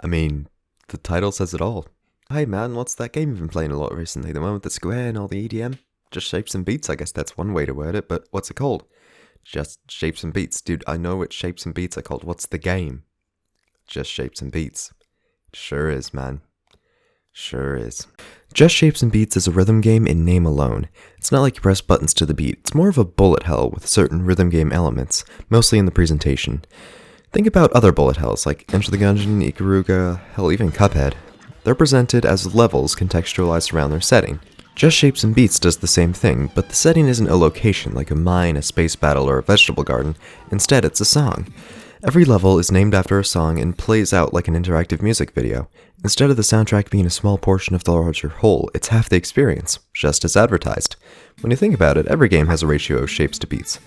I mean, the title says it all. Hey man, what's that game you've been playing a lot recently? The one with the square and all the EDM? Just Shapes and Beats, I guess that's one way to word it, but what's it called? Just Shapes and Beats. Dude, I know what Shapes and Beats are called. What's the game? Just Shapes and Beats. Sure is, man. Sure is. Just Shapes and Beats is a rhythm game in name alone. It's not like you press buttons to the beat. It's more of a bullet hell with certain rhythm game elements, mostly in the presentation. Think about other bullet hells like Enter the Gungeon, Ikaruga, hell even Cuphead. They're presented as levels contextualized around their setting. Just Shapes and Beats does the same thing, but the setting isn't a location like a mine, a space battle, or a vegetable garden. Instead, it's a song. Every level is named after a song and plays out like an interactive music video. Instead of the soundtrack being a small portion of the larger whole, it's half the experience, just as advertised. When you think about it, every game has a ratio of shapes to beats.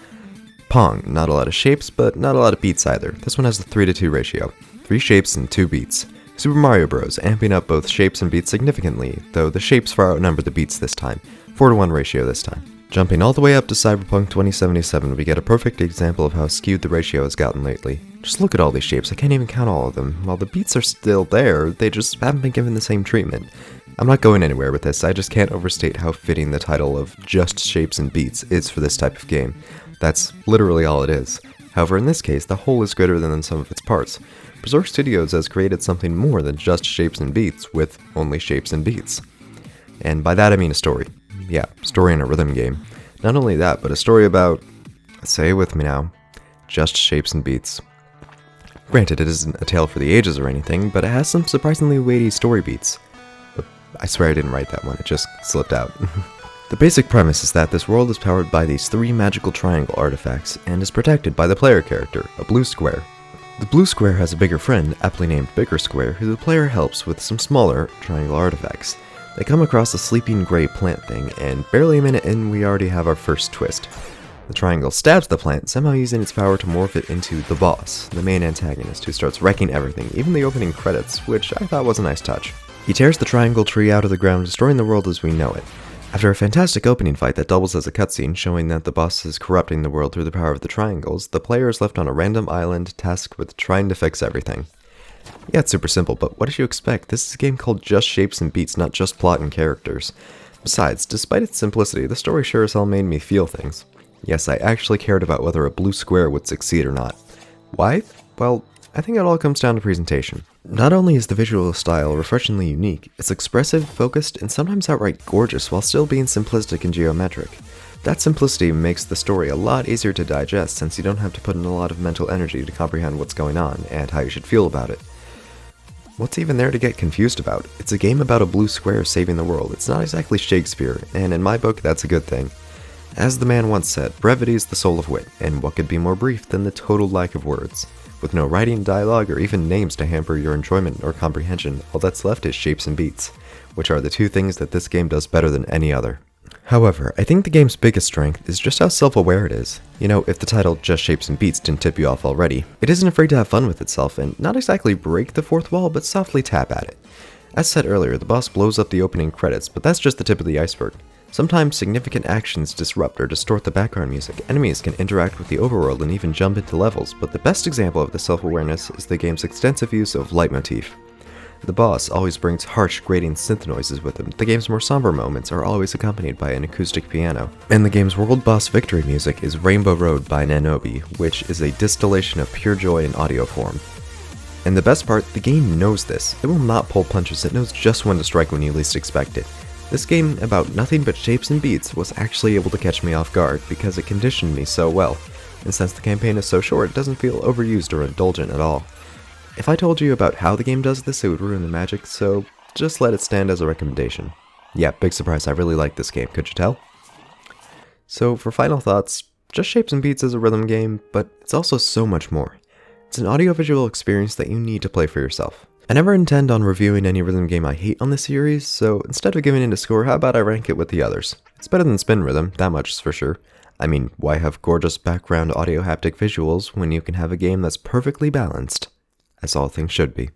Pong, not a lot of shapes, but not a lot of beats either. This one has the 3-to-2 ratio. 3 shapes and 2 beats. Super Mario Bros. Amping up both shapes and beats significantly, though the shapes far outnumber the beats this time. 4-to-1 ratio this time. Jumping all the way up to Cyberpunk 2077, we get a perfect example of how skewed the ratio has gotten lately. Just look at all these shapes, I can't even count all of them. While the beats are still there, they just haven't been given the same treatment. I'm not going anywhere with this, I just can't overstate how fitting the title of Just Shapes and Beats is for this type of game. That's literally all it is. However, in this case, the whole is greater than the sum of its parts. Berserk Studios has created something more than just shapes and beats, with only shapes and beats. And by that I mean a story. Yeah, story in a rhythm game. Not only that, but a story about, say it with me now, just shapes and beats. Granted, it isn't a tale for the ages or anything, but it has some surprisingly weighty story beats. But I swear I didn't write that one, it just slipped out. The basic premise is that this world is powered by these 3 magical triangle artifacts, and is protected by the player character, a blue square. The blue square has a bigger friend, aptly named Bigger Square, who the player helps with some smaller triangle artifacts. They come across a sleeping gray plant thing, and barely a minute in, we already have our first twist. The triangle stabs the plant, somehow using its power to morph it into the boss, the main antagonist, who starts wrecking everything, even the opening credits, which I thought was a nice touch. He tears the triangle tree out of the ground, destroying the world as we know it. After a fantastic opening fight that doubles as a cutscene, showing that the boss is corrupting the world through the power of the triangles, the player is left on a random island, tasked with trying to fix everything. Yeah, it's super simple, but what did you expect? This is a game called Just Shapes and Beats, not just plot and characters. Besides, despite its simplicity, the story sure as hell made me feel things. Yes, I actually cared about whether a blue square would succeed or not. Why? Well, I think it all comes down to presentation. Not only is the visual style refreshingly unique, it's expressive, focused, and sometimes outright gorgeous while still being simplistic and geometric. That simplicity makes the story a lot easier to digest since you don't have to put in a lot of mental energy to comprehend what's going on and how you should feel about it. What's even there to get confused about? It's a game about a blue square saving the world. It's not exactly Shakespeare, and in my book that's a good thing. As the man once said, brevity is the soul of wit, and what could be more brief than the total lack of words? With no writing, dialogue, or even names to hamper your enjoyment or comprehension, all that's left is shapes and beats, which are the 2 things that this game does better than any other. However, I think the game's biggest strength is just how self-aware it is. You know, if the title Just Shapes and Beats didn't tip you off already, it isn't afraid to have fun with itself and not exactly break the 4th wall, but softly tap at it. As said earlier, the boss blows up the opening credits, but that's just the tip of the iceberg. Sometimes significant actions disrupt or distort the background music. Enemies can interact with the overworld and even jump into levels, but the best example of this self-awareness is the game's extensive use of leitmotif. The boss always brings harsh, grating synth noises with him. The game's more somber moments are always accompanied by an acoustic piano. And the game's world boss victory music is Rainbow Road by Nanobi, which is a distillation of pure joy in audio form. And the best part, the game knows this. It will not pull punches, it knows just when to strike when you least expect it. This game, about nothing but shapes and beats, was actually able to catch me off guard because it conditioned me so well, and since the campaign is so short, it doesn't feel overused or indulgent at all. If I told you about how the game does this, it would ruin the magic, so just let it stand as a recommendation. Yeah, big surprise, I really like this game, could you tell? So for final thoughts, Just Shapes and Beats is a rhythm game, but it's also so much more. It's an audiovisual experience that you need to play for yourself. I never intend on reviewing any rhythm game I hate on this series, so instead of giving it a score, how about I rank it with the others? It's better than Spin Rhythm, that much is for sure. I mean, why have gorgeous background audio haptic visuals when you can have a game that's perfectly balanced, as all things should be?